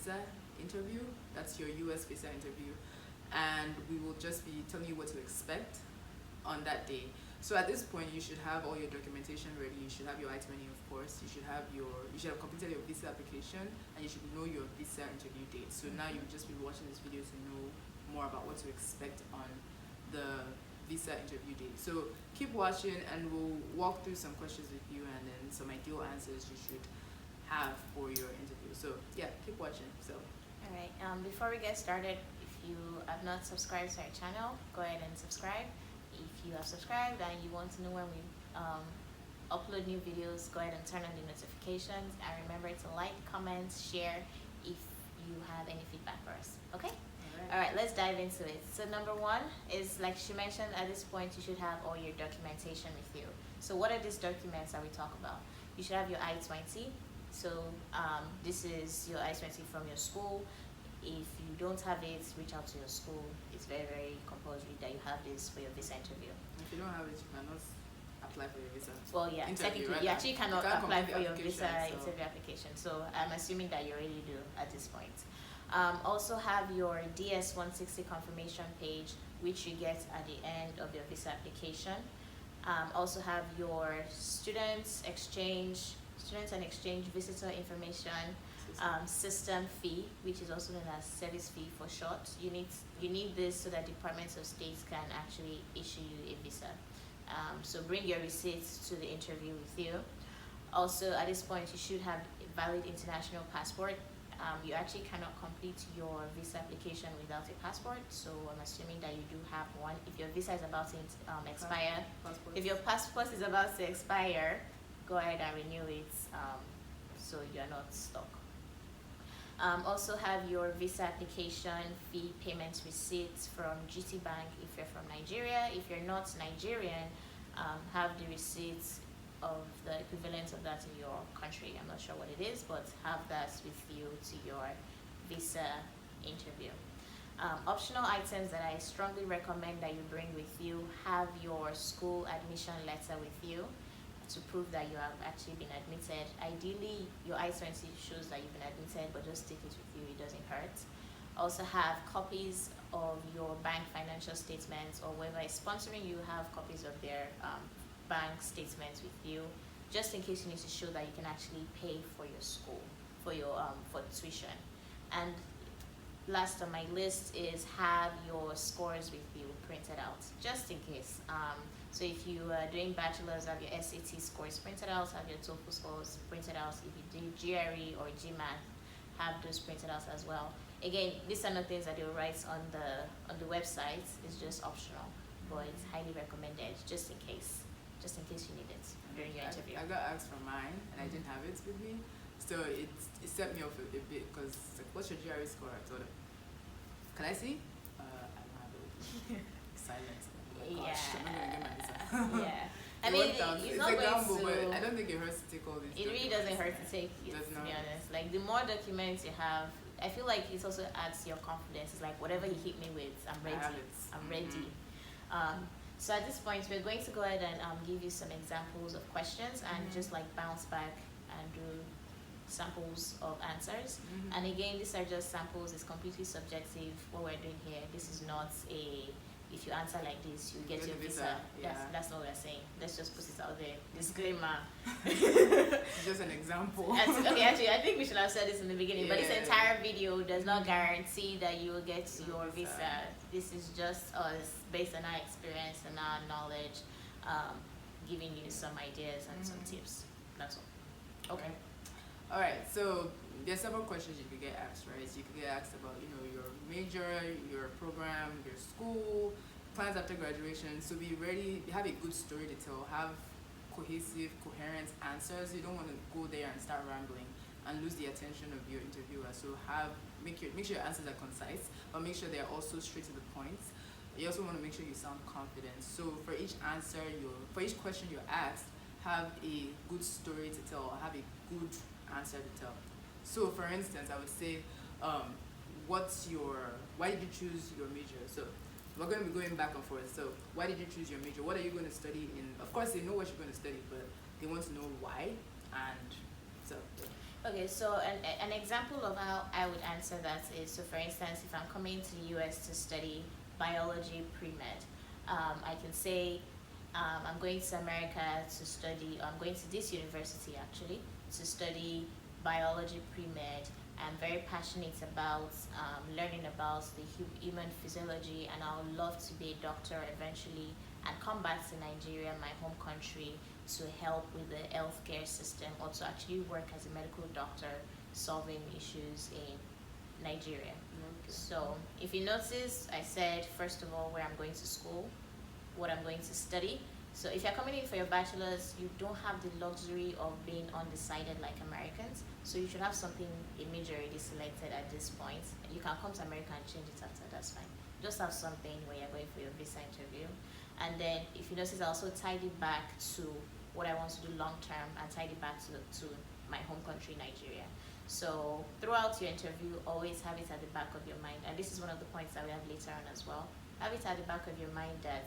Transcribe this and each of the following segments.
visa interview. That's your US visa interview. And we will just be telling you what to expect on that day. So at this point, you should have all your documentation ready. You should have your I-20, of course. You should have completed your visa application, and you should know your visa interview date. So now you'll just be watching this video to know more about what to expect on the visa interview date. So keep watching, and we'll walk through some questions with you, and then some ideal answers you should have for your interview. So yeah, keep watching. So all right. Before we get started, if you have not subscribed to our channel, go ahead and subscribe. If you have subscribed and you want to know when we upload new videos, go ahead and turn on the notifications, and remember to like, comment, share if you have any feedback for us. Okay? All right, let's dive into it. So number one is, like she mentioned, at this point you should have all your documentation with you. So what are these documents that we talk about? You should have your I-20. So this is your I-20 from your school. If you don't have it, reach out to your school. It's very, very compulsory that you have this for your visa interview. if you don't have it, you cannot apply for your visa. Well, yeah, Interview, technically, right? you actually cannot can't apply complete for the your visa application, so- interview application. So I'm assuming that you already do at this point. Also have your DS-160 confirmation page, which you get at the end of your visa application. Also have your students and exchange visitor information system fee, which is also known as service fee for short. You need this so that departments of states can actually issue you a visa. So bring your receipts to the interview with you. Also, at this point, you should have a valid international passport. You actually cannot complete your visa application without a passport, so I'm assuming that you do have one. If your visa is about to expire, if your passport is about to expire, go ahead and renew it so you're not stuck. Also have your visa application fee payment receipts from GT Bank if you're from Nigeria. If you're not Nigerian, have the receipts of the equivalent of that in your country. I'm not sure what it is, but have that with you to your visa interview. Optional items that I strongly recommend that you bring with you: have your school admission letter with you to prove that you have actually been admitted. Ideally, your I-20 shows that you've been admitted, but just take it with you, it doesn't hurt. Also have copies of your bank financial statements, or whoever is sponsoring you, have copies of their bank statements with you, just in case you need to show that you can actually pay for your school, for your for tuition. And last on my list is have your scores with you printed out, just in case. So if you are doing bachelor's, have your SAT scores printed out, have your TOEFL scores printed out. If you do GRE or GMAT, have those printed out as well. Again, these are not things that they'll write on the website. It's just optional, but it's highly recommended just in case you need it during your interview. I got asked for mine, and I didn't have it with me, so it set me off a bit, because like, what's your GRE score? I told him, can I see? I don't have it. Silence. Oh my gosh, I'm not gonna get my visa. Yeah. I mean, it's not a going gamble, to. but I don't think it hurts to take all these. It really doesn't hurt to take it, Does to not. be honest. Like, the more documents you have, I feel like it also adds to your confidence. It's like, whatever you hit me with, I'm ready. I have it. I'm ready. So at this point, we're going to go ahead and give you some examples of questions and just like bounce back and do samples of answers. And again, these are just samples. It's completely subjective what we're doing here. This is not a, if you answer like this, you get your visa. Yeah. That's not what we're saying. Let's just put it out there. Disclaimer. It's just an example. Okay, actually, I think we should have said this in the beginning, but this Yeah. entire video does not guarantee that you will get your visa. This is just us, based on our experience and our knowledge, giving you some ideas and some tips. That's all. Okay. All right, so there's several questions you could get asked, right? So you could get asked about, your major, your program, your school, plans after graduation. So be ready, have a good story to tell, have cohesive, coherent answers. You don't want to go there and start rambling and lose the attention of your interviewer. So make sure your answers are concise, but make sure they're also straight to the point. You also want to make sure you sound confident. So for each answer, for each question you're asked, have a good story to tell, have a good answer to tell. So for instance, I would say, why did you choose your major? So we're going to be going back and forth. So why did you choose your major? What are you going to study in? Of course, they know what you're going to study, but they want to know why. And so Okay, so an example of how I would answer that is, so for instance, if I'm coming to the US to study biology pre-med, I can say I'm going to America to study, I'm going to this university actually to study biology pre-med. I'm very passionate about learning about the human physiology, and I would love to be a doctor eventually and come back to Nigeria, my home country, to help with the healthcare system, or to actually work as a medical doctor solving issues in Nigeria. Okay. So if you notice, I said first of all where I'm going to school, what I'm going to study. So if you're coming in for your bachelor's, you don't have the luxury of being undecided like Americans. So you should have something, a major already selected at this point. You can come to America and change it after, that's fine. Just have something when you're going for your visa interview. And then if you notice, I also tied it back to what I want to do long term, and tied it back to my home country, Nigeria. So throughout your interview, always have it at the back of your mind. And this is one of the points that we have later on as well. Have it at the back of your mind that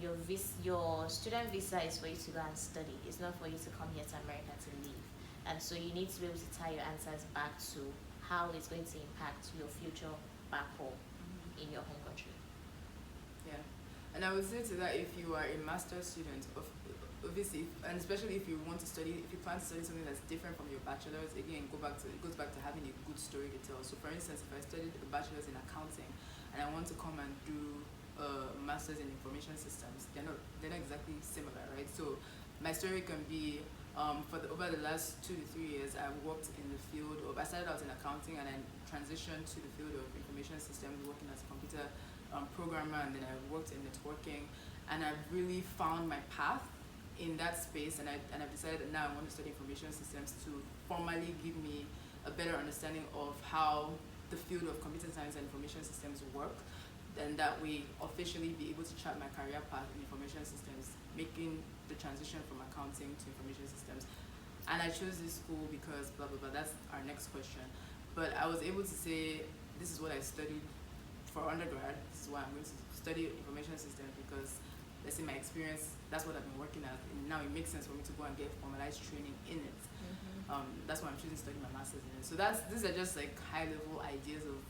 your student visa is for you to go and study. It's not for you to come here to America to live. And so you need to be able to tie your answers back to how it's going to impact your future back home in your home country. Yeah, and I would say to that, if you are a master's student, obviously, and especially if you want to study, if you plan to study something that's different from your bachelor's, again, it goes back to having a good story to tell. So for instance, if I studied a bachelor's in accounting and I want to come and do a master's in information systems, they're not exactly similar, right? So my story can be over the last 2 to 3 years, I worked in the field of, I started out in accounting and I transitioned to the field of information systems, working as a computer programmer, and then I worked in networking, and I've really found my path in that space, and I've decided that now I want to study information systems to formally give me a better understanding of how the field of computer science and information systems work, and that way officially be able to chart my career path in information systems, making the transition from accounting to information systems. And I chose this school because blah blah blah, that's our next question. But I was able to say this is what I studied for undergrad, this is why I'm going to study information systems, because let's say my experience, that's what I've been working at, and now it makes sense for me to go and get formalized training in it. That's why I'm choosing to study my master's in it. So these are just like high level ideas of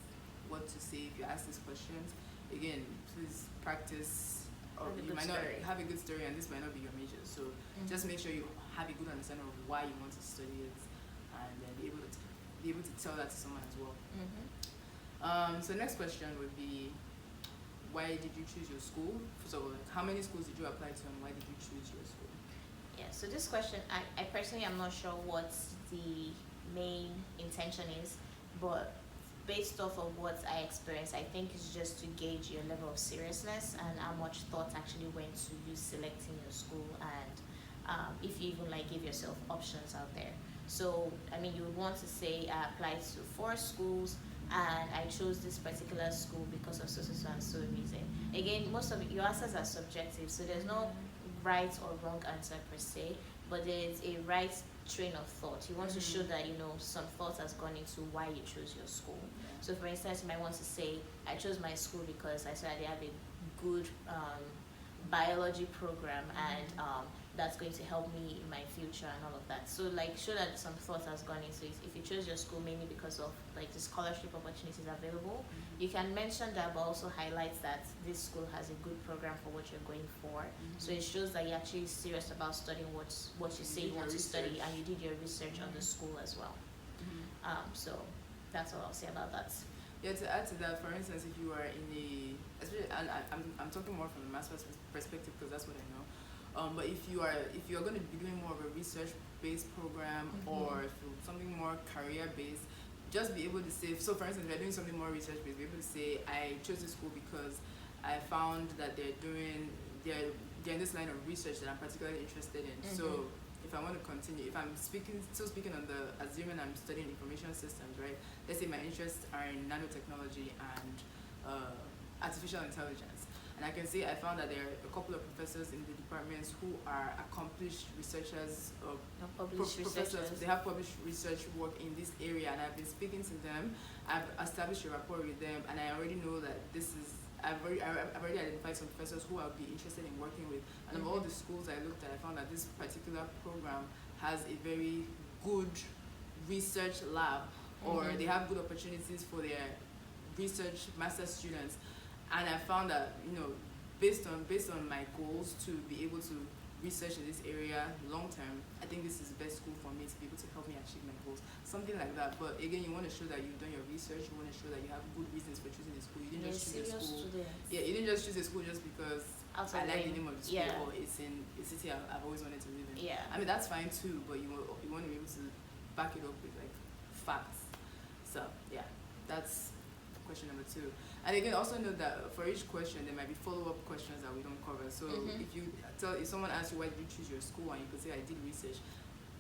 what to say if you ask these questions. Again, please practice, or you might not have a good story, and this might not be your major. So just make sure you have a good understanding of why you want to study it, and then be able to tell that to someone as well. So next question would be, why did you choose your school? So like, how many schools did you apply to, and why did you choose your school? Yeah, so this question, I personally am not sure what the main intention is, but based off of what I experienced, I think it's just to gauge your level of seriousness and how much thought actually went to you selecting your school, and if you even like give yourself options out there. So I mean, you would want to say I applied to 4 schools and I chose this particular school because of so and so reason. Again, most of your answers are subjective, so there's no right or wrong answer per se, but there's a right train of thought. You want to show that some thought has gone into why you chose your school. So for instance, you might want to say, I chose my school because I saw they have a good biology program, and that's going to help me in my future and all of that. So like, show that some thought has gone into it. If you chose your school mainly because of like the scholarship opportunities available, you can mention that, but also highlight that this school has a good program for what you're going for. So it shows that you're actually serious about studying what you say you want to study, and you did your research on the school as well. So that's all I'll say about that. Yeah, to add to that, for instance, if you are in especially, and I'm talking more from a master's perspective because that's what I know. But if you are going to be doing more of a research-based program, or if you're something more career-based, just be able to say. So, for instance, if you're doing something more research-based, be able to say, I chose this school because I found that they're in this line of research that I'm particularly interested in. So, if I want to continue, if I'm still speaking on assuming I'm studying information systems, right? Let's say my interests are in nanotechnology and artificial intelligence. And I can say I found that there are a couple of professors in the departments who are accomplished researchers, professors. They have published research work in this area, and I've been speaking to them. I've established a rapport with them, and I already know that I've already identified some professors who I'll be interested in working with. And of all the schools I looked at, I found that this particular program has a very good research lab, or they have good opportunities for their research master students. And I found that, based on my goals to be able to research in this area long term, I think this is the best school for me to be able to help me achieve my goals. Something like that. But again, you want to show that you've done your research, you want to show that you have good reasons for choosing the school. You didn't just choose a school. Yeah, you didn't just choose a school just because I like the name of the school, or it's in a city I've always wanted to live in. Yeah. I mean, that's fine too, but you want to be able to back it up with like facts. So yeah, that's question number 2. And again, also note that for each question there might be follow-up questions that we don't cover. So if someone asks you why did you choose your school, and you could say I did research,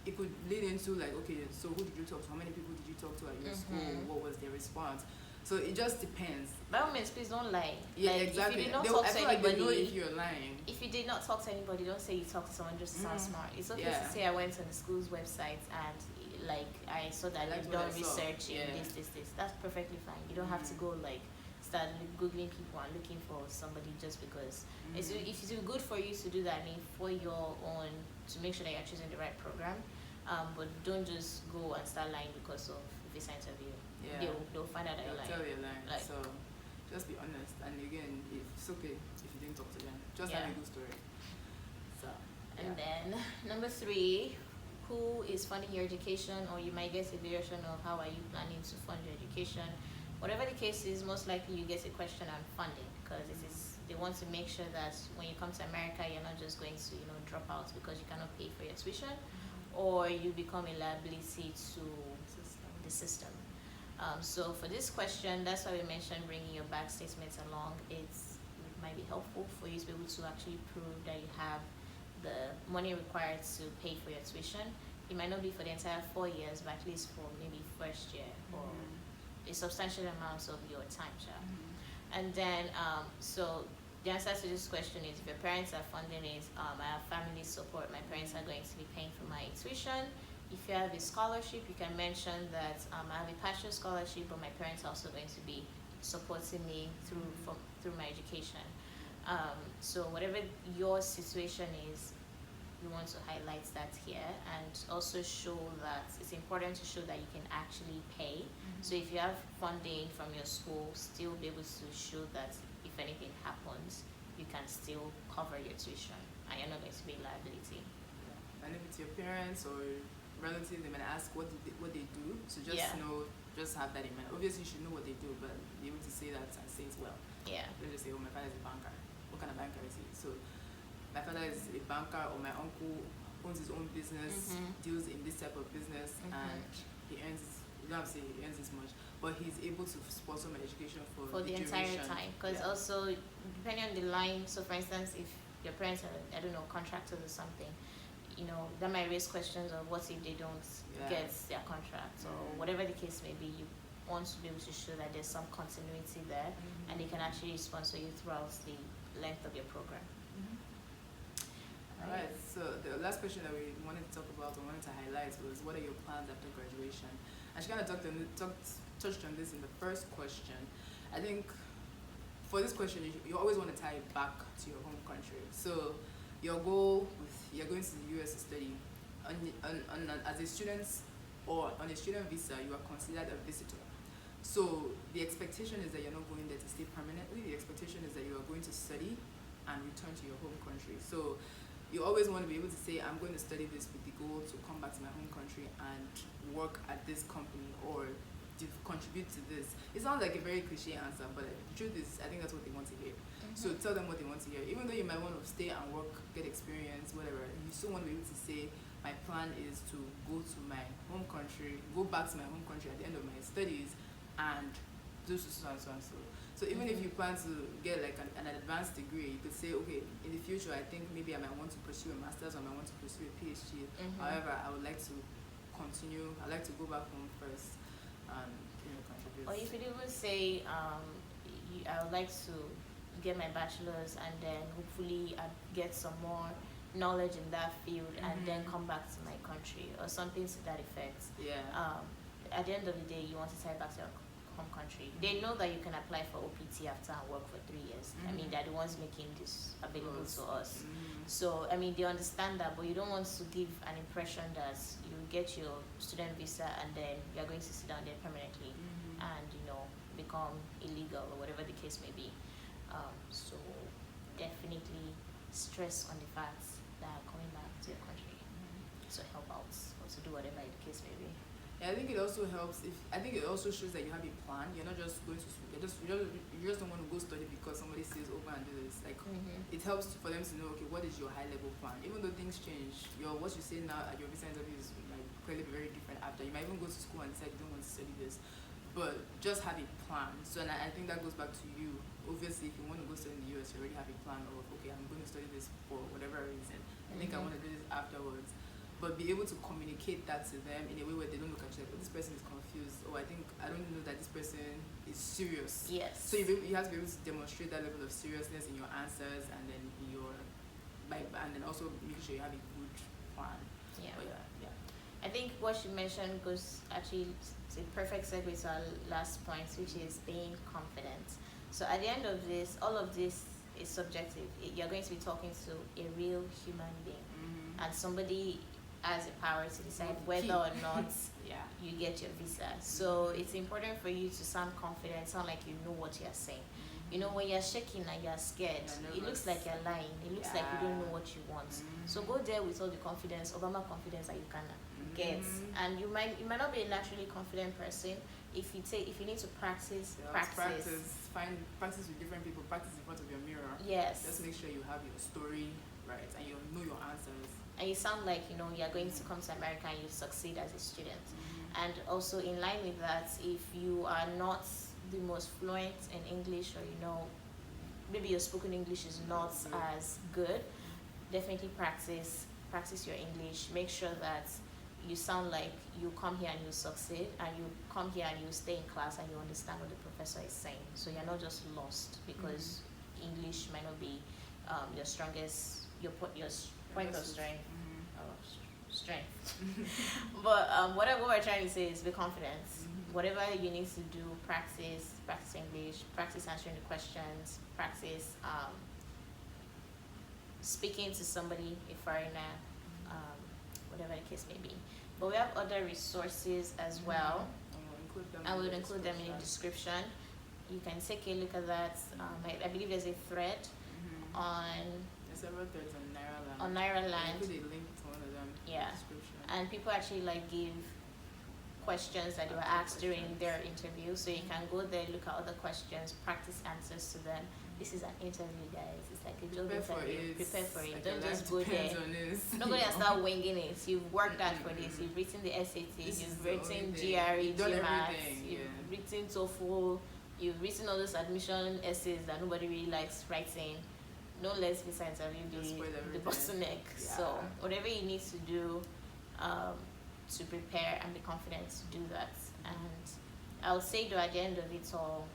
it could lead into like, okay, so who did you talk to? How many people did you talk to at your school? What was their response? So it just depends. By all means, please don't lie. Yeah, exactly. If you did not talk to anybody, like they know if you're lying. If you did not talk to anybody, don't say you talked to someone just to sound smart. It's okay to say I went on the school's website and like I saw that you've done research in this. That's perfectly fine. You don't have to go like start googling people and looking for somebody just because. It's good for you to do that, for your own, to make sure that you're choosing the right program. But don't just go and start lying because of visa interview. Yeah. They'll find out that you're lying. Tell you're lying. So just be honest. And again, it's okay if you didn't talk to them. Just have a good story. So. And then number 3, who is funding your education? Or you might get a variation of how are you planning to fund your education. Whatever the case is, most likely you get a question on funding, because they want to make sure that when you come to America, you're not just going to drop out because you cannot pay for your tuition, or you become a liability to the system. So for this question, that's why we mentioned bringing your bank statements along. It might be helpful for you to be able to actually prove that you have the money required to pay for your tuition. It might not be for the entire 4 years, but at least for maybe first year or a substantial amount of your time. And then, so the answer to this question is, if your parents are funding it, I have family support. My parents are going to be paying for my tuition. If you have a scholarship, you can mention that I have a partial scholarship, but my parents are also going to be supporting me through my education. So whatever your situation is, we want to highlight that here, and also show that it's important to show that you can actually pay. So if you have funding from your school, still be able to show that if anything happens, you can still cover your tuition and you're not going to be a liability. And if it's your parents or relatives, they might ask what they do. So just have that in mind. Obviously you should know what they do, but be able to say that and say it well. Yeah. Don't just say, oh, my father is a banker. What kind of banker is he? So my father is a banker, or my uncle owns his own business, deals in this type of business, and he earns, you don't have to say he earns this much, but he's able to sponsor my education for the entire time. Because also, depending on the line, so for instance, if your parents are, I don't know, contractors or something, that might raise questions of what if they don't get their contract, or whatever the case may be. You want to be able to show that there's some continuity there, and they can actually sponsor you throughout the length of your program. Alright, so the last question that we wanted to talk about, or wanted to highlight, was what are your plans after graduation? And she kind of touched on this in the first question. I think for this question, you always want to tie it back to your home country. So your goal, you're going to the US to study. As a student or on a student visa, you are considered a visitor. So the expectation is that you're not going there to stay permanently. The expectation is that you are going to study and return to your home country. So you always want to be able to say, I'm going to study this with the goal to come back to my home country and work at this company or contribute to this. It sounds like a very cliche answer, but the truth is, I think that's what they want to hear. So tell them what they want to hear. Even though you might want to stay and work, get experience, whatever, you still want to be able to say, my plan is to go to my home country, go back to my home country at the end of my studies and do so and so and so. So even if you plan to get like an advanced degree, you could say, okay, in the future, I think maybe I might want to pursue a master's or I might want to pursue a PhD. However, I would like to continue. I'd like to go back home first and contribute. Or you could even say, I would like to get my bachelor's and then hopefully I'd get some more knowledge in that field and then come back to my country, or something to that effect. Yeah. At the end of the day, you want to tie back to your home country. They know that you can apply for OPT after and work for 3 years. I mean, they're the ones making this available to us. So, I mean, they understand that, but you don't want to give an impression that you get your student visa, and then you're going to sit down there permanently and become illegal or whatever the case may be. So definitely stress on the facts that coming back to your country to help out or to do whatever the case may be. Yeah, I think it also helps if I think it also shows that you have a plan. You're not just going to school. You just don't want to go study because somebody says over and do this. Like it helps for them to know, okay, what is your high level plan? Even though things change, what you say now at your visa interview is like clearly very different after. You might even go to school and decide you don't want to study this, but just have a plan. So and I think that goes back to you. Obviously, if you want to go study in the US, you already have a plan of, okay, I'm going to study this for whatever reason. I think I want to do this afterwards. But be able to communicate that to them in a way where they don't look at you like, oh, this person is confused. Oh, I don't know that this person is serious. Yes. So you have to be able to demonstrate that level of seriousness in your answers, and then and then also make sure you have a good plan. Yeah. But yeah. I think what you mentioned goes actually to a perfect segue to our last point, which is being confident. So at the end of this, all of this is subjective. You're going to be talking to a real human being, and somebody has a power to decide whether or not you get your visa. So it's important for you to sound confident, sound like you know what you're saying. When you're shaking and you're scared, it looks like you're lying. It looks like you don't know what you want. So go there with all the confidence, Obama confidence that you can get. And you might not be a naturally confident person. If you need to practice. Practice with different people. Practice in front of your mirror. Yes. Just make sure you have your story right and you know your answers. And you sound like you're going to come to America and you succeed as a student. And also in line with that, if you are not the most fluent in English, or maybe your spoken English is not as good, definitely practice your English. Make sure that you sound like you come here and you succeed, and you come here and you stay in class and you understand what the professor is saying. So you're not just lost because English might not be your strongest, your point of strength. But what we're trying to say is be confident. Whatever you need to do, practice English, practice answering the questions, practice speaking to somebody, a foreigner, whatever the case may be. But we have other resources as well. I will include them in the description. You can take a look at that. I believe there's a thread on. There's several threads on Nairaland. On Nairaland. I'll put a link to one of them in the description. And people actually give questions that they were asked during their interview. So you can go there, look at other questions, practice answers to them. This is an interview, guys. It's like a job interview. Prepare for it. Like Don't just go there. Don't go there and start winging it. You've worked hard for this. You've written the SATs. You've written GRE, GMAT. You've written TOEFL. You've written all those admission essays that nobody really likes writing. Don't let visa interview be the bottleneck. Yeah. So whatever you need to do to prepare and be confident to do that. And I'll say though, at the end of it all,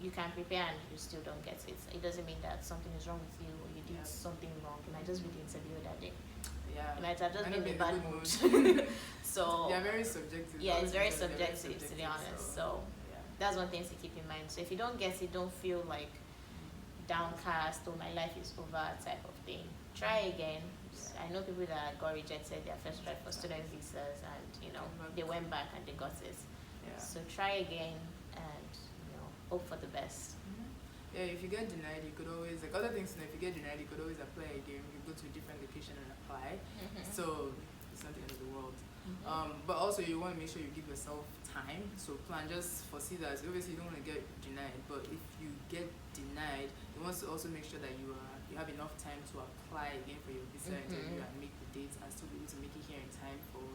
you can prepare and you still don't get it. It doesn't mean that something is wrong with you or you did something wrong. You might just be the interview that day. Yeah. You might have just been in a bad mood. So yeah, very subjective. Yeah, it's very subjective to be honest. So that's one thing to keep in mind. So if you don't get it, don't feel like downcast or my life is over type of thing. Try again. I know people that got rejected their first try for student visas and they went back and they got it. Yeah. So try again and hope for the best. Yeah, if you get denied, you could always, like other things, if you get denied, you could always apply again. You go to a different location and apply. So it's not the end of the world. But also you want to make sure you give yourself time. So plan, just foresee that. So obviously you don't want to get denied, but if you get denied, you want to also make sure that you have enough time to apply again for your visa interview and make the dates and still be able to make it here in time for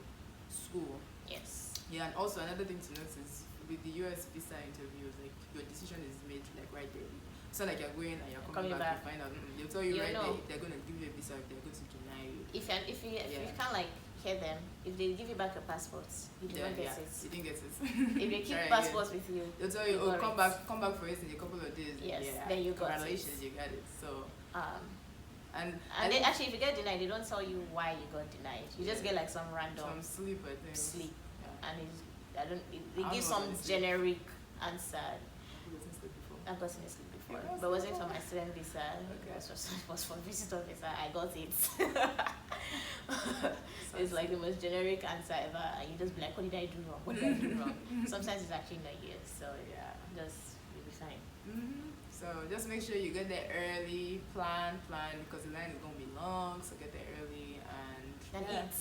school. Yes. Yeah, and also another thing to note is with the US visa interviews, like your decision is made like right there. It's not like you're going and you're coming back to find out. They'll tell you right there if they're going to give you a visa, if they're going to deny you. If you can't hear them, if they give you back your passports, you did not get it. You didn't get it. If they keep passports with you, they'll tell you, oh, come back for it in a couple of days. Yes, then you got it. Congratulations, you got it. So and they actually, if you get denied, they don't tell you why you got denied. You just get some random sleep, I think. Sleep, and they give some generic answer. I've gotten a sleep before. for. Okay, But it wasn't for my student visa. Okay. It was for visitor visa. I got it. It's like the most generic answer ever. And you just be like, what did I do wrong? What did I do wrong? Sometimes it's actually not you. So Yeah. just you'll be fine. So just make sure you get there early, plan, because the line is gonna be long. So get there early and And yeah. eat.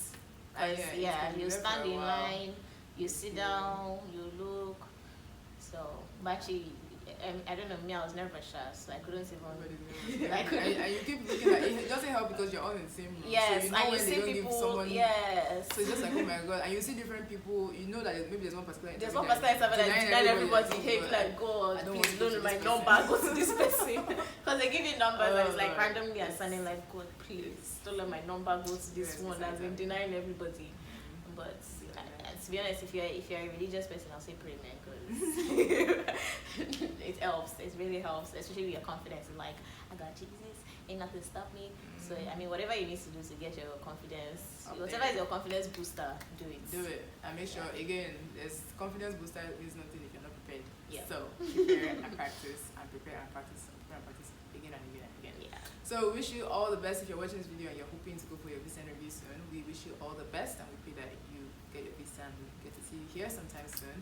Oh, yeah, it's Yeah, gonna be you there stand for a in while. line, you sit down, you look. So, but actually, I don't know, me, I was nervous, so I couldn't even. and you keep looking at it. It doesn't help because you're all in the same room. Yes, so you know and you when they see don't give people. someone. Yes. So it's just like, oh my god, and you see different people. You know that maybe there's one particular. There's interview one person that's denying everybody. like, Hey, oh, like, go, I don't please want to don't go my to this number, go to this person. Because they give you numbers and it's like Oh, randomly yes. assigning, like, God, please don't let my number go to this Yes, one that's been exactly. denying everybody. But to be honest, if you're a religious person, I'll say pray, man, because it helps. It really helps, especially with your confidence. And like, I got Jesus, ain't nothing stop me. So I mean, whatever you need to do to get your confidence, Up whatever there. is your confidence booster, do it. Do it and make sure again. There's confidence booster is nothing if you're not prepared. Yeah. So prepare and practice and prepare and practice again and again and again. Yeah. So we wish you all the best if you're watching this video and you're hoping to go for your visa interview soon. We wish you all the best and we pray that you get your visa and we get to see you here sometime soon.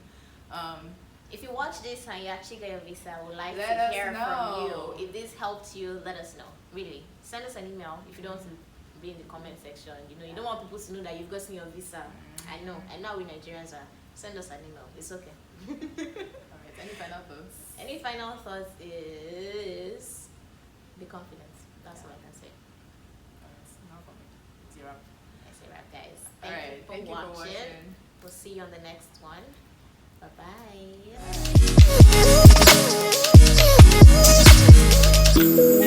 If you watch this and you actually get your visa, I would like Let to us hear know. from you. If this helped you, let us know. Really, send us an email if you don't want to be in the comment section. You know, you don't want people to know that you've gotten your visa. I know we Nigerians are. Send us an email. It's okay. Alright, any final thoughts? Any final thoughts is be confident. That's all I can say. Alright, not for me. It's your wrap. That's a wrap, guys. Alright, thank you for watching. We'll see you on the next one. Bye bye.